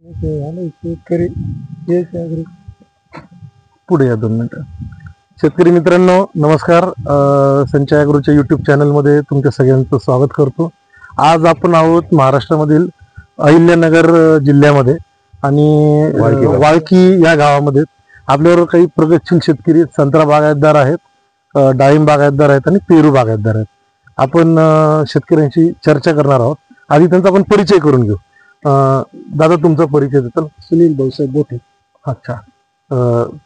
शेतकरी पुढे या 2 मिनिटं. शेतकरी मित्रांनो नमस्कार. संचय ॲग्रोच्या यूट्यूब चॅनलमध्ये तुमच्या सगळ्यांचं स्वागत करतो. आज आपण आहोत महाराष्ट्रामधील अहिल्यानगर जिल्ह्यामध्ये आणि वाळकी या गावामध्ये. आपल्यावर काही प्रगतशील शेतकरी संत्रा बागायतदार आहेत, डाळिंब बागायतदार आहेत आणि पेरू बागायतदार आहेत. आपण शेतकऱ्यांशी चर्चा करणार आहोत. आधी त्यांचा आपण परिचय करून घेऊ. दादा तुमचा परिचय देतो. सुनील भाऊसाहेब बोटे. अच्छा.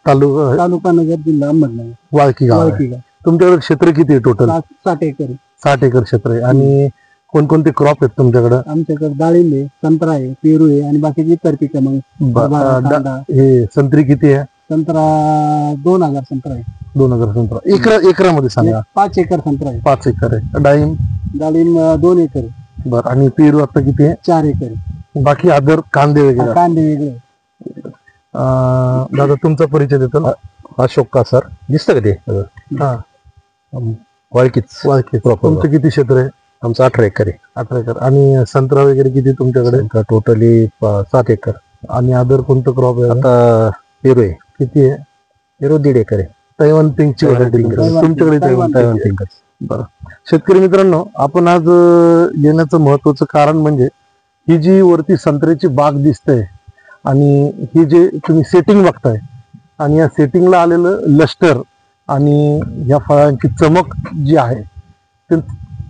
तालुका नगर, जिल्हा अहमदनगर, वाळकी गाव. तुमच्याकडे क्षेत्र किती आहे टोटल? 60 एकर. 60 एकर क्षेत्र आहे. आणि कोणकोणते क्रॉप आहेत तुमच्याकडे? आमच्याकडे डाळिंब आहे, संत्रा आहे, पेरू आहे आणि बाकीची इतर पिकं. मग हे संत्री किती आहे? संत्रा 2000 संत्रा आहे. 2000 संत्रा. एकरामध्ये सांगा. 5 एकर संत्रा आहे. 5 एकर आहे. डाळिंब 2 एकर आहे. बरं. आणि पेरू आता किती आहे? 4 एकर आहे. बाकी अदर कांदे वगैरे? कांदे वेगळे. दादा तुमचा परिचय देतो. अशोक का सर दिसतं का ते? हा, वाळकीच. तुमचं किती क्षेत्र आहे? आमचं 18 एकर आहे. 18 एकर. आणि संत्रा वगैरे किती तुमच्याकडे? Totally 7 acre. आणि अदर कोणतं क्रॉप आहे? आता पेरू आहे. किती आहे? पेरू 1.5 एकर आहे. तैवान पिंकची व्हरायटी तुमच्याकडे? Taiwan pink. बरं. शेतकरी मित्रांनो आपण आज येण्याचं महत्वाचं कारण म्हणजे ही जी वरती संत्र्याची बाग दिसते आणि ही जे तुम्ही सेटिंग बघताय आणि या सेटिंगला आलेलं लष्टर आणि या फळांची चमक जी आहे ते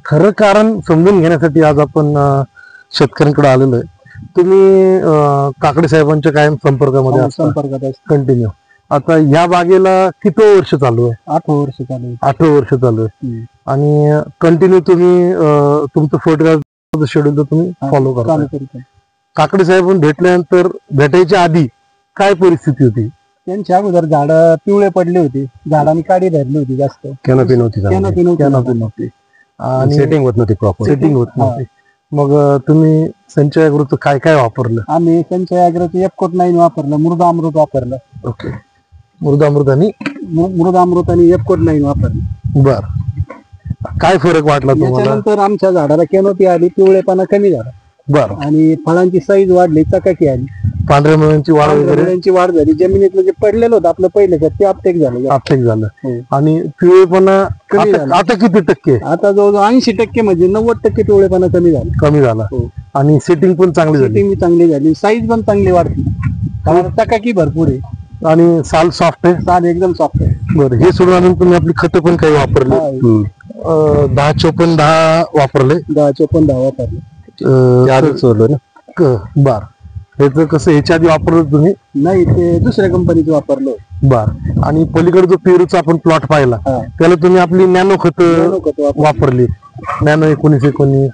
खरं कारण समजून घेण्यासाठी आज आपण शेतकऱ्यांकडे आलेलो आहे. तुम्ही काकडे साहेबांच्या कायम संपर्कामध्ये संपर्कात कंटिन्यू. आता या बागेला किती वर्ष चालू आहे? 8 वर्ष चालू आहे. 8 वर्ष चालू आहे. आणि कंटिन्यू तुम्ही तुमचं फर्टिलायझर शेड्यूल तर तुम्ही फॉलो करता. काकडे साहेब भेटल्यानंतर भेटायच्या आधी काय परिस्थिती होती? त्यांच्या अगोदर झाड पिवळे पडले होते, झाडांनी काडी धरली होती, जास्त कॅनोपी नव्हती आणि सेटिंग होत नव्हती, प्रॉपर सेटिंग होत नव्हती. मग तुम्ही संचय ॲग्रोचं काय काय वापरलं? आम्ही संचय ॲग्रोचं F-Code 9 वापरलं, मृदामृत वापरलं. ओके. मृदामृत आणि F-Code 9 वापरलं. बर. काय फरक वाटला तुम्हाला? त्याच्यानंतर आमच्या झाडाला कॅनोपी आली, पिवळेपणा कमी झाला. बर. आणि फळांची साईज वाढली, चकाकी आली, पांढऱ्या मुळ्यांची वाढ वगैरे वाढ झाली. जमिनीतलं जे पडलेलं होतं आपलं पहिलं ते अपटेक झालं. आणि पिवळेपणा कमी झाला. आता किती टक्के? आता जवळजवळ 80% म्हणजे 90% पिवळेपणा कमी झाला. आणि सेटिंग पण चांगली झाली, साईज पण चांगली वाढली, चकाकी भरपूर आहे आणि साल सॉफ्ट आहे. साल एकदम सॉफ्ट आहे. बरं. हे सोडून अजून तुम्ही आपली खतं पण काही वापरले? 10-54-10 वापरले. 10-54-10 वापरले. बर. ह्याचं कसं ह्याच्या आधी वापरलं तुम्ही? नाही, ते दुसऱ्या कंपनीचं वापरलं. बर. आणि पलीकडे जो पेरूचा आपण प्लॉट पाहिला त्याला तुम्ही आपली नॅनो खत वापरली. नॅनो 19-19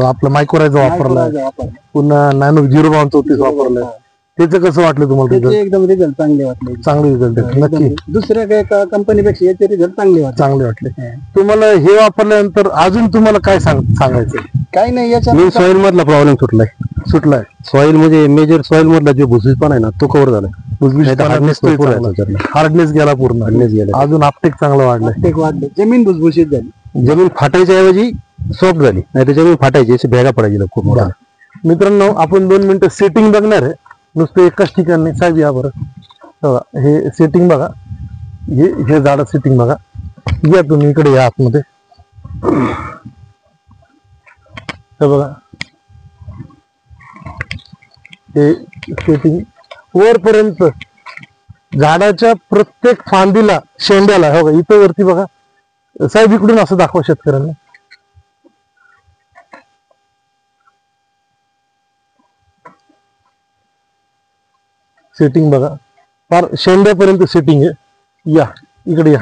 आपलं मायक्रोरायझा वापरला, पुन्हा नॅनो 0-34 वापरलं. त्याचं कसं वाटलं तुम्हाला? एकदम रिझल्ट चांगले वाटले. चांगले रिझल्ट नक्की. दुसऱ्या कंपनीपेक्षा याचे रिझल्ट चांगले वाटले. तुम्हाला हे वापरल्यानंतर अजून तुम्हाला काय सांगायचं? काही नाही, याच्या सॉइल मधला प्रॉब्लेम सुटलाय. सॉइल म्हणजे मेजर सॉइल मधला जो भुसभुशीतपणा आहे ना तो कव्हर झाला. हार्डनेस गेला पूर्ण. अजून आपटेक चांगलं वाढलं. जमीन भुसभुशीत झाली. जमीन फाटायच्या ऐवजी सॉफ्ट झाली. नाही तर जमीन फाटायची, अशी भेगा पडायची खूप. मित्रांनो आपण 2 मिनिटं सेटिंग बघणार आहे. नुसतं एकाच ठिकाणी नाही साहेब. या बरं. हे सेटिंग बघा. हे झाड सेटिंग बघा. या तुम्ही इकडे या आतमध्ये. हे बघा, हे सेटिंग वरपर्यंत झाडाच्या प्रत्येक फांदीला, शेंड्याला. हो का, इथं वरती बघा साहेब. इकडून असं दाखवा शेतकऱ्यांना. सेटिंग बघा, फार शेंड्यापर्यंत सेटिंग आहे. या इकडे या.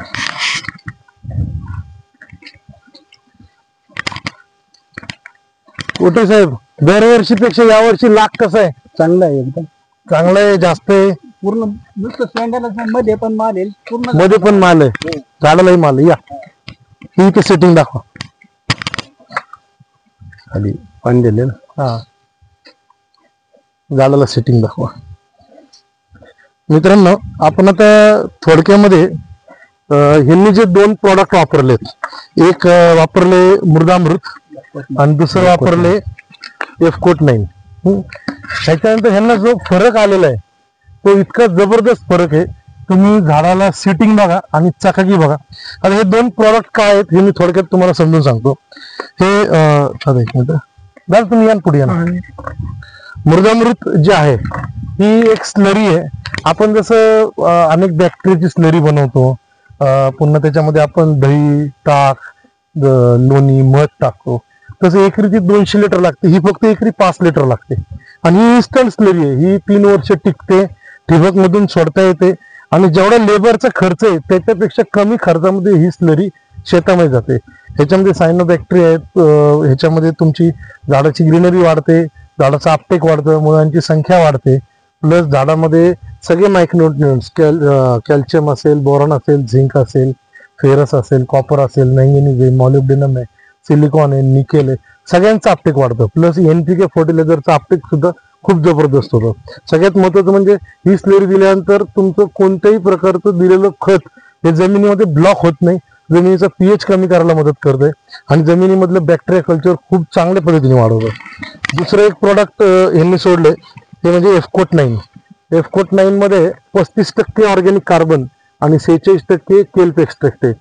कुठे साहेब दरवर्षीपेक्षा यावर्षी लाख कसं आहे? चांगलं आहे, एकदम चांगलं आहे. जास्त आहे पूर्ण. नुसतं शेंड्याला मध्ये पण माल आहे, पूर्ण मध्ये पण माल आहे, झाडालाही माल आहे. या ही इथे सेटिंग दाखवा. खाली पाणी दिले ना. हा, झाडाला सेटिंग दाखवा. मित्रांनो आपण आता थोडक्यामध्ये ह्यांनी जे 2 प्रॉडक्ट वापरलेत, एक वापरले मृदामृत आणि दुसरं वापरले F-Code 9. त्याच्यानंतर ह्यांना जो फरक आलेला आहे तो इतका जबरदस्त फरक आहे. तुम्ही झाडाला सिटिंग बघा आणि चकाकी बघा. आता हे दोन प्रॉडक्ट काय आहेत हे मी थोडक्यात तुम्हाला समजून सांगतो. हे एक मिनिट दादा, तुम्ही या पुढे या ना. मृदामृत जे आहे ही एक स्लरी आहे. आपण जसं अनेक बॅक्टेरियाची स्लरी बनवतो, पुन्हा त्याच्यामध्ये आपण दही, ताक, लोणी, मध टाकतो, तसं एकरी ती 200 लिटर लागते. ही फक्त एकरी 5 लिटर लागते आणि ही इन्स्टंट स्लरी आहे. ही 3 वर्ष टिकते, ठिबक मधून सोडता येते आणि जेवढा लेबरचा खर्च आहे त्याच्यापेक्षा कमी खर्चामध्ये ही स्लरी शेतामध्ये जाते. ह्याच्यामध्ये सायनोबॅक्टेरिया आहेत, ह्याच्यामध्ये तुमची झाडाची ग्रीनरी वाढते, झाडाचं आपटेक वाढतं, मुळांची संख्या वाढते, प्लस झाडामध्ये सगळे मायक्रोन्यूट्रिएंट्स कॅल्शियम असेल, बोरॉन असेल, झिंक असेल, फेरस असेल, कॉपर असेल, मॅंगनीज आहे, मॉलिब्डेनम आहे, सिलिकॉन आहे, निकेल आहे, सगळ्यांचं आपटेक वाढतं. प्लस NPK फर्टिलायझरचं आपटेक सुद्धा खूप जबरदस्त होतं. सगळ्यात महत्वाचं म्हणजे ही स्लरी दिल्यानंतर तुमचं कोणत्याही प्रकारचं दिलेलं खत हे जमिनीमध्ये ब्लॉक होत नाही, जमिनीचा pH कमी करायला मदत करते आणि जमिनीमधलं बॅक्टेरिया कल्चर खूप चांगल्या पद्धतीने वाढवतं. दुसरं एक प्रॉडक्ट यांनी सोडले ते म्हणजे एफकोट 9. एफकोट 9 मध्ये 35% ऑर्गॅनिक कार्बन आणि 46% केल्प एक्स्ट्रॅक्ट आहे.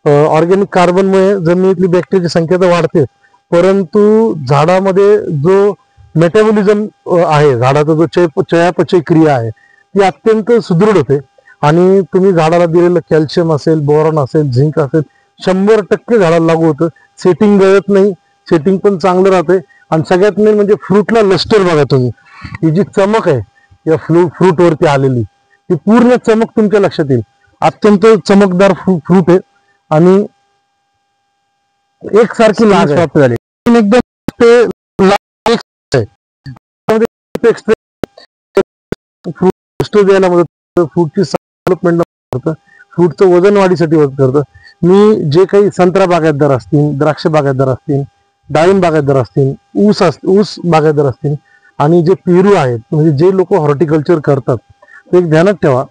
ऑर्गॅनिक कार्बनमुळे जमिनीतली बॅक्टेरियाची संख्या तर वाढते, परंतु झाडामध्ये जो मेटाबॉलिझम आहे, झाडाचा जो चयापचय क्रिया आहे ती अत्यंत सुदृढ होते आणि तुम्ही झाडाला दिलेलं कॅल्शियम असेल, बोरॉन असेल, झिंक असेल 100% झाडाला लागू होतं. सेटिंग गळत नाही, सेटिंग पण चांगलं राहते आणि सगळ्यात मेन म्हणजे फ्रूटला लस्टर बघा तुम्ही. ही जी चमक आहे या फ्रूट वरती आलेली ती पूर्ण चमक तुमच्या लक्षात येईल. अत्यंत चमकदार फ्रूट आहे आणि एकसारखी लाग प्राप्त झाली एकदम. फ्रूट द्यायला मदत करतं, फ्रूटची डेव्हलपमेंटला मदत करतं, फ्रूटचं वजन वाढीसाठी मदत करतं. मी जे काही संत्रा बागायतदार असतील, द्राक्ष बागायतदार असतील, डाळिंब बागायतदार असतील, ऊस बागायतदार असतील आणि जे पेरू आहेत म्हणजे जे लोक हॉर्टिकल्चर करतात ते एक ध्यानात ठेवा.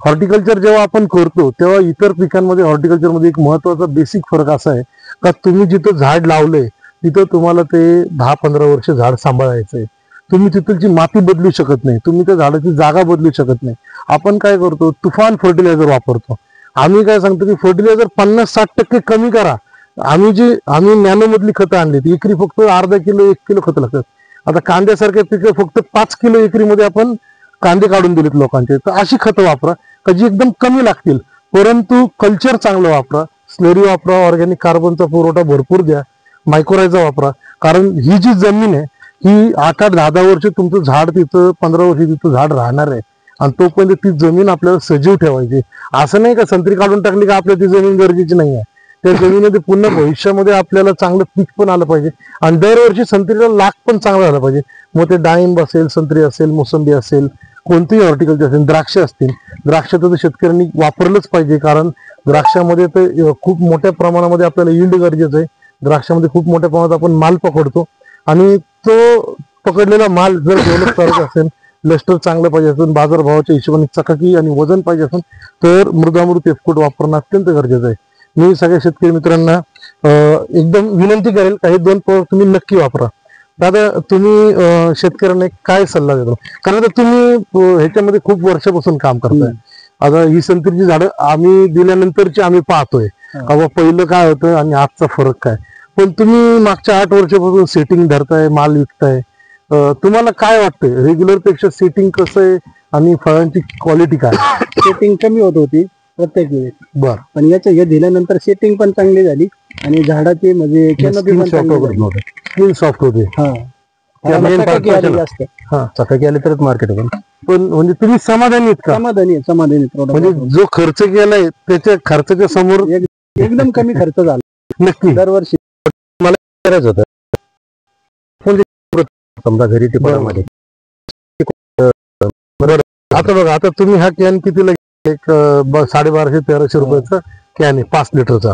हॉर्टिकल्चर जेव्हा आपण करतो तेव्हा इतर पिकांमध्ये हॉर्टिकल्चरमध्ये एक महत्वाचा बेसिक फरक असा आहे का तुम्ही जिथं झाड लावलंय तिथं तुम्हाला ते 10-15 वर्ष झाड सांभाळायचंय. तुम्ही तिथलची माती बदलू शकत नाही, तुम्ही त्या झाडाची जागा बदलू शकत नाही. आपण काय करतो, तुफान फर्टिलायझर वापरतो. आम्ही काय सांगतो की फर्टिलायझर 50-60% कमी करा. आम्ही नॅनो मधली खतं आणली ती एकरी फक्त अर्धा किलो 1 किलो खतं लागतात. आता कांद्यासारख्या पिकं फक्त 5 किलो एकरीमध्ये आपण कांदे काढून दिलेत लोकांचे. तर अशी खतं वापरा का जी एकदम कमी लागतील, परंतु कल्चर चांगलं वापरा. स्लरी वापरा, ऑर्गॅनिक कार्बनचा पुरवठा भरपूर द्या, मायक्रोरायझा वापरा. कारण ही जी जमीन आहे ही 8-10 वर्ष तुमचं झाड तिथं, 15 वर्ष तिथं झाड राहणार आहे आणि तोपर्यंत ती जमीन आपल्याला सजीव ठेवायची. असं नाही का संत्री काढून टाकली का आपल्याला ती जमीन गरजेची नाही आहे. त्या जमिनीमध्ये पुन्हा भविष्यामध्ये आपल्याला चांगलं पीक पण आलं पाहिजे आणि दरवर्षी संत्रीला लाग पण चांगला झाला पाहिजे. मग ते डाळिंब असेल, संत्री असेल, मोसंबी असेल, कोणतेही हॉर्टिकल्चर असेल, द्राक्ष असतील, द्राक्षाचं तर शेतकऱ्यांनी वापरलंच पाहिजे. कारण द्राक्षामध्ये तर खूप मोठ्या प्रमाणामध्ये आपल्याला यील्ड गरजेचं आहे. द्राक्षामध्ये खूप मोठ्या प्रमाणात आपण माल पकडतो आणि तो पकडलेला माल जर डेव्हलप करायचा असेल, लस्टर चांगलं पाहिजे असेल, बाजारभावाच्या हिशोबाने चकाकी आणि वजन पाहिजे असेल तर मृदामृत एफकोट वापरणं अत्यंत गरजेचं आहे. मी सगळ्या शेतकरी मित्रांना एकदम विनंती करेल काही 2 प्रोडक्ट तुम्ही नक्की वापरा. दादा तुम्ही शेतकऱ्यांना काय सल्ला देतो, कारण आता तुम्ही ह्याच्यामध्ये खूप वर्षापासून काम करताय. आता ही संत्रीची झाडं आम्ही दिल्यानंतरची आम्ही पाहतोय का पहिलं काय होतं आणि आजचा फरक काय. पण तुम्ही मागच्या 8 वर्षापासून सेटिंग धरताय, माल विकताय, तुम्हाला काय वाटतंय रेग्युलर पेक्षा सेटिंग कसं आहे आणि फळांची क्वालिटी काय? सेटिंग कमी होत होती प्रत्येक वेळेस, बर, पण याचं हे दिल्यानंतर सेटिंग पण चांगली झाली आणि झाडाची म्हणजे canopy पण चांगली झाली. स्किन सॉफ्ट होते. हा. त्या main चकाकी part आली ला. जास्त. हा, चकाकी आली तरच मार्केट पण म्हणजे तुम्ही समाधानी आहेत का? समाधानी म्हणजे product. जो खर्च केलाय त्याच्या खर्चाच्या समोर एकदम कमी खर्च झाला नक्की दरवर्षी. करायचं होतं. समजा घरी टिपामध्ये आता बघा, आता तुम्ही हा कॅन कितीला एक 1250-1300 रुपयाचा कॅन आहे 5 लिटरचा.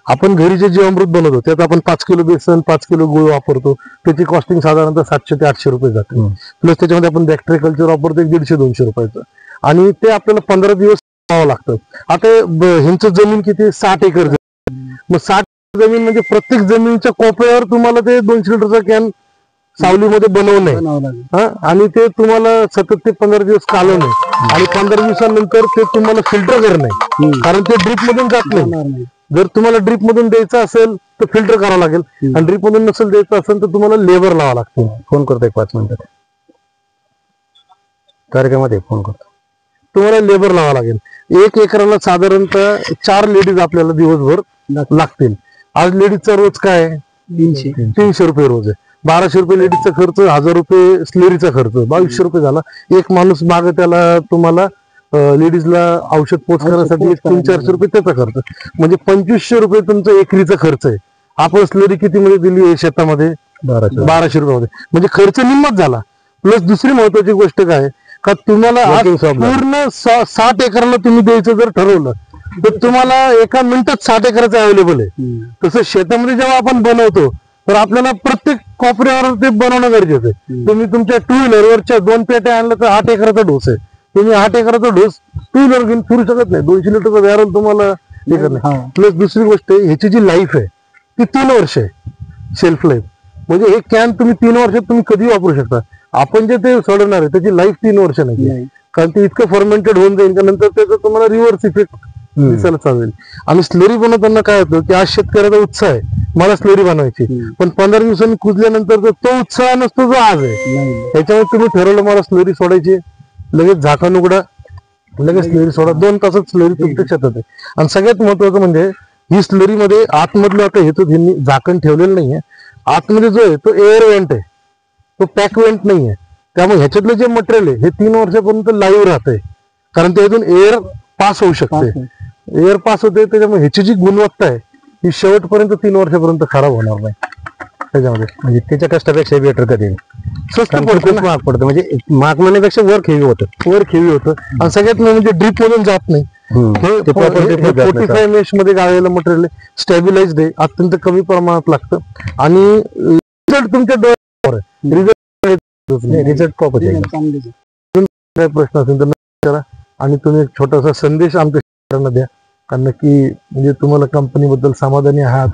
आपण घरी जे अमृत बनवतो त्यात आपण 5 किलो बेसन, 5 किलो गुळ वापरतो, त्याची कॉस्टिंग साधारणतः 700 ते 800 रुपये जाते. प्लस त्याच्यामध्ये आपण बॅक्टेरिया कल्चर वापरतो 150-200 रुपयाचं आणि ते आपल्याला 15 दिवस लावावं लागतं. आता ह्यांचं जमीन किती 60 एकर जमीन. मग 60 जमीन म्हणजे प्रत्येक जमिनीच्या कोपऱ्यावर तुम्हाला ते 200 लिटरचा कॅन सावलीमध्ये बनवू नये बनावं लागेल. हा, आणि ते तुम्हाला सतत ते 15 दिवस कालवणे आणि 15 दिवसानंतर ते तुम्हाला फिल्टर करणे, कारण ते ड्रीप मधून जात नाही. होणार नाही. जर तुम्हाला ड्रीप मधून द्यायचं असेल तर फिल्टर करावं लागेल, आणि ड्रीप मधून नसेल द्यायचं असेल तर तुम्हाला लेबर लावावं लागतं. फोन करतो 5 मिनिटात कार्यक्रमामध्ये फोन करतो. तुम्हाला लेबर लावावं लागेल. 1 एकराला साधारणतः 4 लेडीज आपल्याला दिवसभर लागतील. आज लेडीजचा रोज काय आहे? 300 रुपये रोज आहे. 1200 रुपये लेडीजचा खर्च, 1000 रुपये स्लेरीचा खर्च, 2200 रुपये झाला. एक माणूस माग त्याला तुम्हाला लेडीजला औषध पोच करण्यासाठी 300-400 रुपये त्याचा खर्च, म्हणजे 2500 रुपये तुमचा एकरीचा खर्च आहे. आपण स्लेरी किती मध्ये दिली आहे शेतामध्ये? 1200 रुपये मध्ये, म्हणजे खर्च निम्माच झाला. प्लस दुसरी महत्वाची गोष्ट काय का, तुम्हाला आज पूर्ण 60 एकराला तुम्ही द्यायचं जर ठरवलं तर तुम्हाला एका मिनिटात 60 एकराचं अवेलेबल आहे. तसं शेतामध्ये जेव्हा आपण बनवतो तर आपल्याला प्रत्येक कोपऱ्यावर ते बनवणं गरजेचं आहे. तुम्ही तुमच्या 2 व्हीलरवरच्या 2 पेट्या आणलं तर 8 एकराचा डोस आहे. तुम्ही 8 एकराचा डोस 2 व्हीलर घेऊन फिरू शकत नाही. 200 लिटरचा बॅरल तुम्हाला हे करणार. प्लस दुसरी गोष्ट, ह्याची जी लाईफ आहे ती 3 वर्ष आहे, शेल्फ लाईफ. म्हणजे हे कॅन तुम्ही 3 वर्षात तुम्ही कधी वापरू शकता. आपण जे ते सोडणार आहे त्याची लाईफ 3 वर्ष नाही, कारण ते इतकं फर्मेंटेड होऊन जाईल, नंतर त्याचा तुम्हाला रिव्हर्स इफेक्ट दिसायला चालेल. आणि स्लरी बनवताना काय होतं की आज शेतकऱ्याचा उत्साह आहे, मला स्लरी बनवायची, पण 15 दिवसांनी कुजल्यानंतर तो उत्साह नसतो जो आज आहे. त्याच्यामुळे तुम्ही ठरवलं मला स्लरी सोडायची, लगेच झाकण उघडा, लगेच स्लरी सोडा, 2 तासात स्लरी तुमच्या शेतात आहे. आणि सगळ्यात महत्वाचं म्हणजे ही स्लरी मध्ये आतमधलं, आता हे तर त्यांनी झाकण ठेवलेलं नाहीये, आतमध्ये जो आहे तो एअर वेंट आहे, तो पॅक वेंट नाहीये. त्यामुळे ह्याच्यातलं जे मटेरियल आहे हे 3 वर्षापर्यंत लाईव्ह राहतंय, कारण त्यातून एअर पास होऊ शकते. एअर पास होते, त्याच्यामुळे ह्याची जी गुणवत्ता आहे ही शेवटपर्यंत 3 वर्षापर्यंत खराब होणार नाही. त्याच्यामध्ये म्हणजे त्याच्या कष्टापेक्षा बेटर कधी स्वस्त खूप महाग पडतं, म्हणजे महाग म्हणण्यापेक्षा वर्क हेवी होतं. वर्क हेवी होतं. आणि सगळ्यात म्हणजे ड्रीप मधून जात नाही. हे 45 मेश मध्ये गाळलेलं मटेरियल स्टॅबिलाइज्ड आहे, अत्यंत कमी प्रमाणात लागतं, आणि रिझल्ट तुमच्या डोळ्यावर आहे. रिझल्ट प्रॉपर आहे. काय प्रश्न असेल तर विचारा, आणि तुम्ही एक छोटासा संदेश आमच्या शेतकऱ्यांना द्या, कारण नक्की म्हणजे तुम्हाला कंपनीबद्दल समाधानी आहात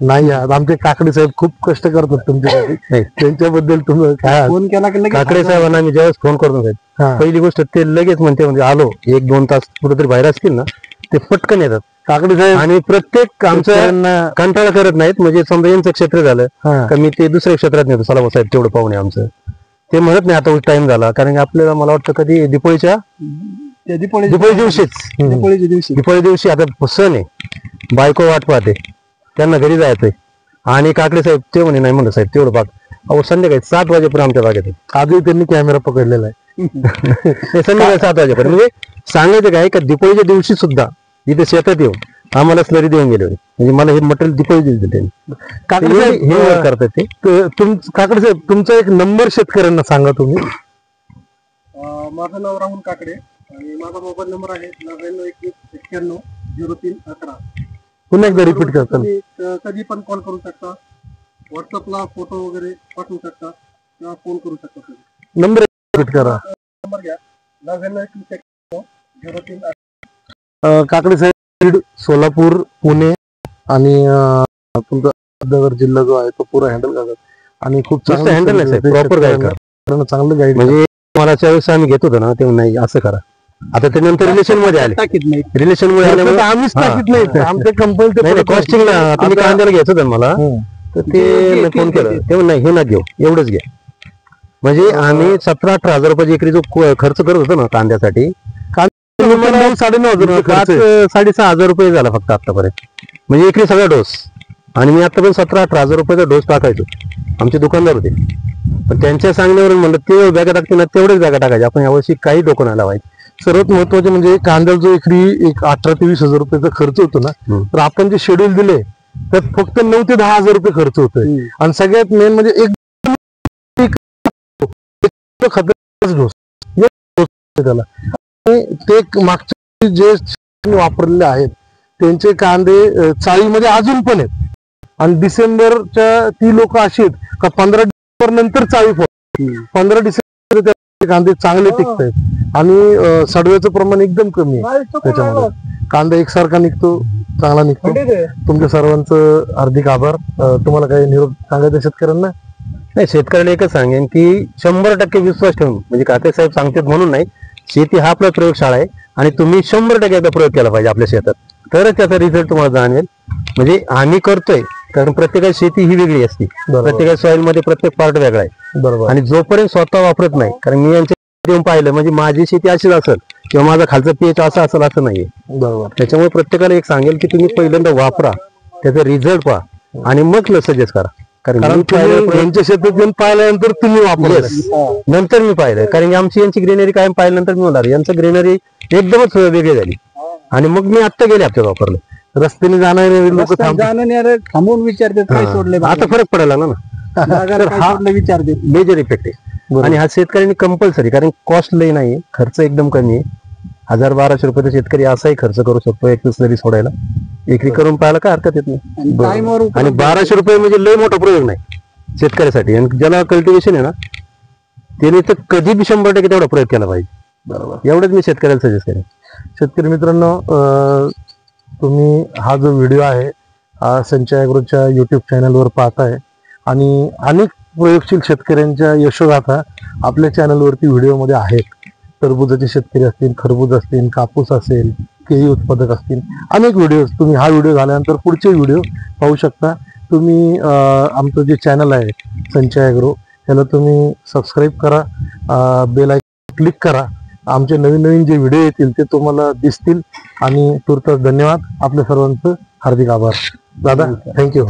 नाही आहात. आमचे काकडे साहेब खूप कष्ट करतात तुमच्यासाठी, त्यांच्याबद्दल तुम्ही काय फोन केला की लगेच काकडे साहेबांना आम्ही ज्यावेळेस फोन करतो साहेब, पहिली गोष्ट ते लगेच म्हणते, म्हणजे आलो 1-2 तास कुठेतरी बाहेर असतील ना, ते पटकन येतात काकडे साहेब. आणि प्रत्येक आमच्या कंटाळा करत नाहीत. म्हणजे समजा यांचं क्षेत्र झालं का मी ते दुसऱ्या क्षेत्रात नेतो, चला साहेब तेवढं पाहुणे आमचं, ते म्हणत नाही आता टाइम झाला. कारण आपल्याला मला वाटतं कधी दिपोळीच्या दिपोळी दिवशी आता सण आहे, बायको वाट पाहते, त्यांना घरी जायचंय, आणि काकडे साहेब ते म्हणे नाही म्हणलं साहेब तेवढं पाक. अहो संध्याकाळी 7 वाजेपर्यंत आमच्या बागेत आहे. आजही त्यांनी कॅमेरा पकडलेला आहे. संध्याकाळी 7 वाजेपर्यंत. म्हणजे सांगायचं काय का दिपोळीच्या दिवशी सुद्धा इथे शेतात येऊन आम्हाला स्लरी देऊन गेले, म्हणजे मला हे मटेरियल दिपोळी दिली त्यांनी. काकडे साहेब हे करतात ते. काकडे साहेब तुमचा एक नंबर शेतकऱ्यांना सांगा तुम्ही. माझं नाव राहुल काकडे आणि माझा मोबाईल नंबर आहे 9921910311. पुन्हा एकदा रिपीट करता. कधी पण कॉल करू शकता, व्हॉट्सअपला फोटो वगैरे पाठवू शकता किंवा फोन करू शकता. नंबर रिपीट करा. नंबर घ्या 9921910311. काकडे साहेब सोलापूर, पुणे आणि तुमचा अहमदनगर जिल्हा जो आहे तो पुरा हँडल करतात, आणि खूप चांगलं हँडल आहे प्रॉपर गाईड चांगलं गाईड. म्हणजे मला ज्यावेळेस आम्ही घेत होतो ना तेव्हा नाही असं करा, आता ते नंतर रिलेशन मध्ये आले, रिलेशन मध्ये आल्यामुळे आम्हीच टाकीत नाही, आमच्या कंपनी कॉस्टिंगला तुम्ही कांद्याला घ्यायचं होतं मला, तर ते फोन केलं तेव्हा नाही हे ना घेऊ एवढंच घ्या. म्हणजे आम्ही 17-18 हजार रुपयाची एकरी जो खर्च करत होतो ना कांद्यासाठी, 9,500 हजार रुपये झाला फक्त आतापर्यंत, म्हणजे एकरी सगळा डोस. आणि मी आतापर्यंत 17-18 हजार रुपयाचा डोस टाकायचो. आमचे दुकानदार होते, पण त्यांच्या सांगण्यावरून म्हणलं ते बॅगा टाकते ना तेवढेच बॅगा टाकायचे, आपण यावर्षी काही डोकं नाही लावायचे. सर्वात महत्वाचे म्हणजे कांद्याला जो एकरी 18 ते 20 हजार रुपयाचा खर्च होतो ना, तर आपण जे शेड्यूल दिले त्यात फक्त 9 ते 10 हजार रुपये खर्च होतोय. आणि सगळ्यात मेन म्हणजे एक डोस त्याला, ते मागचे जे वापरलेले आहेत त्यांचे कांदे चाळीमध्ये अजून पण आहेत. आणि डिसेंबरच्या ती लोक अशी आहेत का 15 डिसेंबर नंतर चाळी फोड, 15 डिसेंबर कांदे चांगले टिकत आहेत, आणि सडव्याचं प्रमाण एकदम कमी आहे. त्याच्यामध्ये कांदा एकसारखा निघतो, चांगला निघतो. तुमच्या सर्वांचं हार्दिक आभार. तुम्हाला काही निरोप सांगायचं शेतकऱ्यांना? नाही, शेतकऱ्याला एकच सांगेन की 100% विश्वास ठेवून, म्हणजे काते साहेब सांगतात म्हणून नाही, शेती हा आपला प्रयोगशाळा आहे आणि तुम्ही 100% याचा प्रयोग केला पाहिजे आपल्या शेतात, तरच त्याचा रिझल्ट तुम्हाला जाणवेल. म्हणजे आम्ही करतोय कारण प्रत्येकाची शेती ही वेगळी असते, प्रत्येकाच्या सॉइल मध्ये प्रत्येक पार्ट वेगळा आहे. बरोबर. आणि जोपर्यंत स्वतः वापरत नाही, कारण मी यांच्या येऊन पाहिलं म्हणजे माझी शेती अशीच असेल किंवा माझा खालचा पीएच असा असेल असं नाहीये. बरोबर. त्याच्यामुळे प्रत्येकाला एक सांगेल की तुम्ही पहिल्यांदा वापरा, त्याचा रिझल्ट पहा आणि मग सजेस्ट करा. कारण मी पाहिलं यांच्या शेतात येऊन पाहिल्यानंतर तुम्ही वापरलं. नंतर मी पाहिलं, कारण आमची यांची ग्रीनरी कायम पाहिल्यानंतर मी होणार यांचं ग्रीनरी एकदमच वेगळी झाली आणि मग मी आत्ता गेले हप्त्यात वापरले. रस्त्याने जाणारे लोक थांबून विचारतात काय सोडले आता फरक पडायला ना तर हा विचारते मेजर इफेक्ट आहे. आणि हा शेतकऱ्यांनी कंपल्सरी, कारण कॉस्ट लई नाही, खर्च एकदम कमी आहे. 1000-1200 रुपये शेतकरी असाही खर्च करू शकतो 21 जरी सोडायला. एकरी करून पाहायला काय हरकत येत नाही. आणि 1200 रुपये म्हणजे लय मोठा प्रयोग नाही शेतकऱ्यासाठी. आणि ज्याला कल्टिवेशन आहे ना त्याने तर कधी बी 100% तेवढा प्रयोग केला पाहिजे. बरोबर. एवढंच मी शेतकऱ्याला सजेस्ट करेन. शेतकरी मित्रांनो, तुम्ही हा जो व्हिडिओ आहे हा संचय ॲग्रोच्या युट्यूब चॅनलवर पाहताय आणि अनेक प्रयोगशील शेतकऱ्यांच्या यशोगाथा आपल्या चॅनलवरती व्हिडिओमध्ये आहेत. टरबुजाचे शेतकरी असतील, खरबूज असतील, कापूस असेल, केळी उत्पादक असतील, अनेक व्हिडिओज तुम्ही हा व्हिडिओ झाल्यानंतर पुढचे व्हिडिओ पाहू शकता. तुम्ही आमचं जे चॅनल आहे संचय ॲग्रो त्याला तुम्ही सबस्क्राईब करा, बेल आयकॉन क्लिक करा. आमचे नवीन नवीन जे व्हिडिओ येतील ते तुम्हाला दिसतील. आणि तुर्तास धन्यवाद. आपल्या सर्वांचं हार्दिक आभार. दादा, थँक्यू.